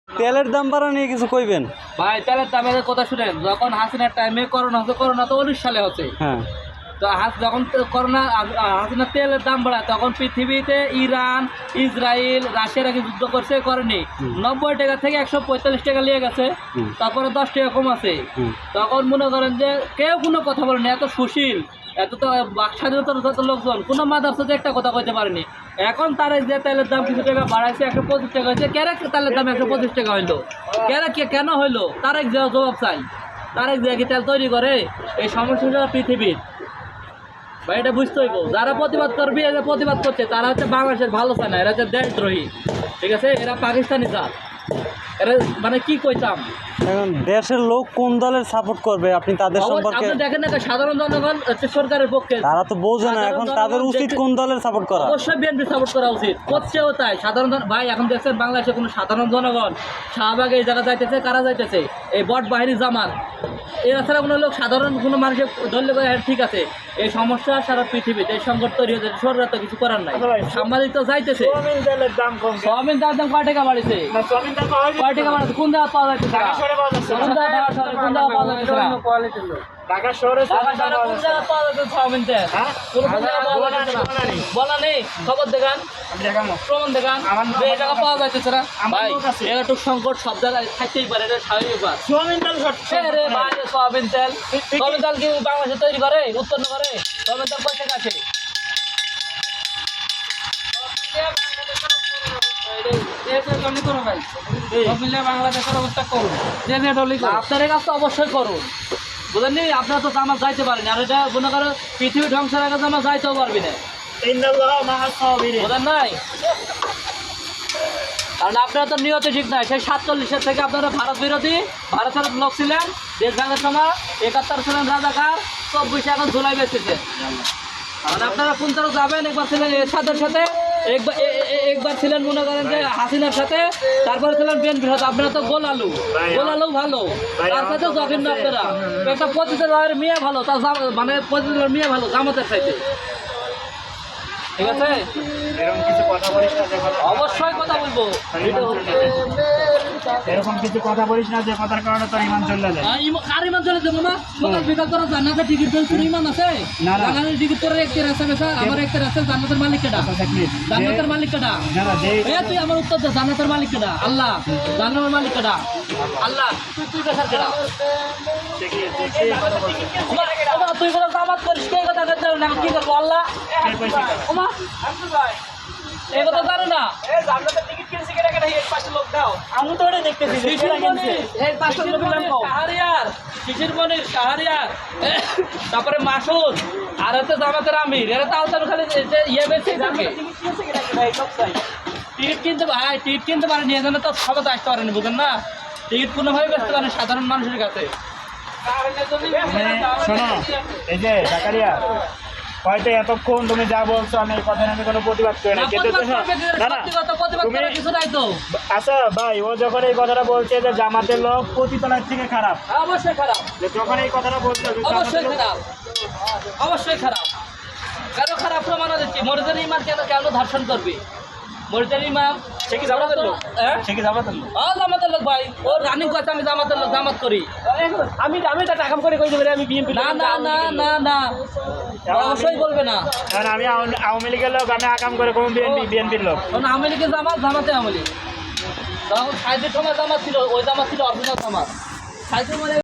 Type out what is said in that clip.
তেলের দাম বাড়া নিয়ে কিছু কইবেন ভাই তেলের দামের কথা শুনেন, যখন হাসিনার টাইমে করোনা হচ্ছে, করোনা তো 19 সালে হচ্ছে। হ্যাঁ তো যখন করোনা হাসিনার তেলের দাম বাড়ায়, তখন পৃথিবীতে ইরান, ইসরায়েল, রাশিয়ার আগে যুদ্ধ করছে, করেনি। 90 টাকা থেকে 145 টাকা নিয়ে গেছে, তারপরে 10 টাকা কম আছে। তখন মনে করেন যে কেউ কোনো কথা বলেনি, এত সুশীল, এত তো বাক স্বাধীনতার লোকজন কোনো মাদারসাতে একটা কথা কইতে পারেনি। এখন তার যে তেলের দাম কিছু টাকা বাড়াইছে, 125 টাকা হয়েছে। কেন তেলের দাম 125 টাকা হইলো? কেন হইলো? তার এক জবাব চাই। তার এক জায়গায় তেল তৈরি করে, এই সমস্যাটা পৃথিবীর ভাই, এটা বুঝতে হইব। যারা প্রতিবাদ করবে, এরা প্রতিবাদ করছে, তারা হচ্ছে বাংলাদেশের ভালো চায় না, এরা হচ্ছে দেশদ্রোহী, ঠিক আছে? এরা পাকিস্তানি জাত, এরা মানে কি কইতাম। এখন দেশের লোক কোন দলের সাপোর্ট করবে আপনি তাদের সম্পর্কে আপনি দেখেন না, সাধারণ জনগণ হচ্ছে সরকারের পক্ষে, তারা তো বোঝে না। এখন তাদের উচিত কোন দলের সাপোর্ট করা? অবশ্যই বিএনপি সাপোর্ট করা উচিত, করছেও তাই। সাধারণ ভাই, এখন দেখছেন বাংলাদেশে কোনো সাধারণ জনগণ শাহবাগে এই জায়গা যাইতেছে, কারা যাইতেছে? এই বট বাহিনী, জামাত, এরা ছাড়া কোনো লোক, সাধারণ কোনো মানুষের ধরলে ঠিক আছে। এই সমস্যা সারা পৃথিবীতে, এই সংকট তৈরি হয়েছে, সরকার তো কিছু করার নাই, সাংবাদিক তো যাইতেছে। সোয়াবিন তেলের দাম কয় টাকা বাড়িছে? কয় টাকা বাড়ছে? কোন জায়গা পাওয়া যাচ্ছে? কোন জায়গা পাওয়া যাচ্ছে? ঢাকা শহরে কোন জায়গা পাওয়া যাচ্ছে সোয়াবিন তেল? বলা নেই, খবর দেখান, প্রমাণ দেখান, এই জায়গা পাওয়া যাচ্ছে না ভাই। একটু সংকট সব জায়গায় থাকতেই পারে, এটা স্বাভাবিক ব্যাপার। সোয়াবিন তেল কি বাংলাদেশে তৈরি করে, উৎপন্ন করে? সোয়াবিন তেল কয় টাকা আছে? বাংলাদেশের অবস্থা করুন, আপনার কাজ তো অবশ্যই করুন, বুঝলেন? আপনারা তো জামাত যাইতে পারেন, আর এটা মনে করো পৃথিবী ধ্বংসের আগে জামাত যাইতেও পারবি না, বুঝলেন নাই? কারণ আপনারা তো নিয়ত ঠিক নাই। সেই 47 থেকে আপনারা ভারত বিরোধী, ভারতের লোক ছিলেন, দেশ ভাঙার সময় 71 ছিলেন রাজাকার, 24 এখন ঝুলাই বেঁচেছেন। মানে আপনারা কোন তারা যাবেন? একবার ছিলেন এরশাদের সাথে, একবার ছিলেন মনে করেন যে হাসিনার সাথে, তারপরে ছিলেন বিএনপির সাথে। আপনারা তো গোলালু ভালো, তার সাথে যখন আপনারা একটা প্রতিদিনের মেয়ে ভালো, তার মানে প্রতিদিনের মেয়ে ভালো জামাতের সাথে, ঠিক আছে? এরকম কিছু কথা বলিস না, অবশ্যই কথা বলবো, এরকম কিছু কথা বলিস না যে কথার কারণে তোর ইমান চলে যায়। কার ইমান চলে যাবো না? সকাল বিকাল তোরা জান্নাতের টিকিট পেয়ে তোর ইমান আছে? জান্নাতের টিকিট তোর একটা রাস্তা বেসা, আমার একটা রাস্তা। জান্নাতের মালিক কেডা? জান্নাতের মালিক কেডা? তুই আমার উত্তর দে, জান্নাতের মালিক কেডা? আল্লাহ। জান্নাতের মালিক কেডা? আল্লাহ। তুই বেসার কেডা? তুই কোনো জামাত করিস, কে কথা না, কি করবো? আল্লাহ। এই কথা জানো না? আমি তো ওটা দেখতেছি, তারপরে মাসুদ আর হচ্ছে জামাতের আমির, এরা তাও তার খালি ইয়ে বেশি থাকে। টিকিট কিনতে ভাই, টিকিট কিনতে পারেনি, এজন্য তো সবাই তো আসতে পারেনি, বুঝেন না? টিকিট কোনোভাবে বেচতে পারেন সাধারণ মানুষের কাছে। শোনো, এই যে জাকারিয়া, হয়তো এতক্ষণ তুমি যা বলছো আমি এই কথা আমি কোনো প্রতিবাদ করি না, কিন্তু আচ্ছা ভাই, ও যখন এই কথাটা বলছে যে জামাতের লোক প্রতিতলার থেকে খারাপ, অবশ্যই খারাপ, যখন এই কথাটা বলছে অবশ্যই খারাপ, অবশ্যই খারাপ। কেন খারাপ প্রমাণ দিচ্ছি? মরিদের ইমান কেন ধর্ষণ করবে? মরিদের ইমাম সে কি জামাতের লোক? সে কি জামাতের লোক? জামাতের লোক ভাই, ও রানিং করছে আমি জামাতের লোক, জামাত করি আমি টাকা করে কই দেবে আমি বিএনপি? না না না না না, অবশ্যই বলবে না। আমি আওয়ামী লীগের লোক, আমি আকাম করে কোন বিএনপির লোক? আওয়ামী লীগের জামাত, জামাতে আওয়ামী লীগ। তখন সাইদের সময় জামাত ছিল, ওই জামাত ছিল অরিজিনাল জামাত। সাইদের